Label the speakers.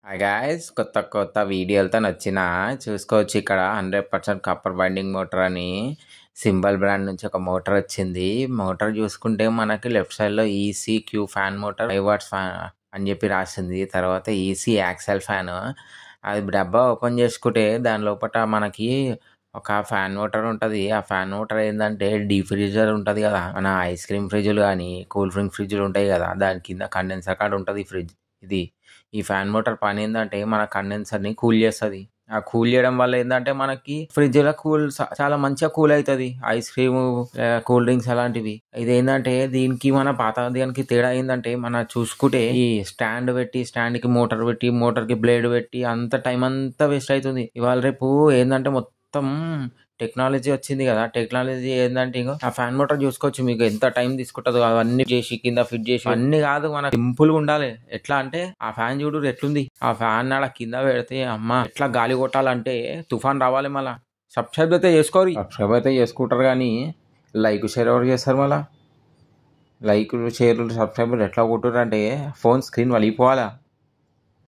Speaker 1: Hi guys, కొత్త కొత్త వీడియోలతో నచ్చిన చూసుకోవచ్చు. ఇక్కడ 100% కాపర్ బైండింగ్ మోటార్ అని సింబల్ బ్రాండ్ నుంచి ఒక మోటార్ వచ్చింది. మోటార్ చూసుకుంటే మనకి లెఫ్ట్ సైడ్లో ఈసీక్యూ ఫ్యాన్ మోటార్ 5 వాట్స్ ఫ్యాన్ అని చెప్పి రాసింది. తర్వాత ఈసీ యాక్సెల్ ఫ్యాన్. అది డబ్బా ఓపెన్ చేసుకుంటే దాని లోపల మనకి ఒక ఫ్యాన్ మోటార్ ఉంటుంది. ఆ ఫ్యాన్ మోటార్ ఏంటంటే డీప్ ఫ్రీజర్ ఉంటుంది కదా, మన ఐస్ క్రీమ్ ఫ్రిడ్జ్లు కానీ కూల్ డ్రింక్ ఫ్రిడ్జ్లు ఉంటాయి కదా, దాని కింద కండెన్సర్ కార్డ్ ఉంటుంది ఫ్రిడ్జ్. ఈ ఫ్యాన్ మోటార్ పని ఏంటంటే మన కండెన్సర్ని కూల్ చేస్తుంది. ఆ కూల్ చేయడం వల్ల ఏంటంటే మనకి ఫ్రిడ్జ్లో చాలా మంచిగా కూల్ అవుతుంది. ఐస్ క్రీమ్, కూల్ డ్రింక్స్ అలాంటివి. ఇది ఏంటంటే దీనికి మన పాత దానికి తేడా ఏంటంటే మన చూసుకుంటే ఈ స్టాండ్కి మోటార్ పెట్టి మోటార్కి బ్లేడ్ పెట్టి అంత టైం అంతా వేస్ట్ అవుతుంది. ఇవాళ రేపు ఏంటంటే మొత్తం టెక్నాలజీ వచ్చింది కదా. టెక్నాలజీ ఏంటంటే ఇంకో ఆ ఫ్యాన్ మోటార్ చూసుకోవచ్చు, మీకు ఎంత టైం తీసుకుంటుందో అవన్నీ చేసి కింద ఫిట్ చేసి అన్ని కాదు, మన సింపుల్ గా ఉండాలి. ఎట్లా అంటే ఆ ఫ్యాన్ చూడు ఎట్లుంది, ఆ ఫ్యాన్ నాడ కింద పెడితే అమ్మ ఎట్లా గాలి కొట్టాలంటే తుఫాన్ రావాలి. మళ్ళా సబ్స్క్రైబ్ అయితే చేసుకుంటారు కానీ లైక్ షేర్ ఎవరు చేస్తారు? మళ్ళా లైక్ షేర్లు సబ్స్క్రైబర్లు ఎట్లా కొట్టుర్రు అంటే ఫోన్ స్క్రీన్ వలిగిపోవాలా.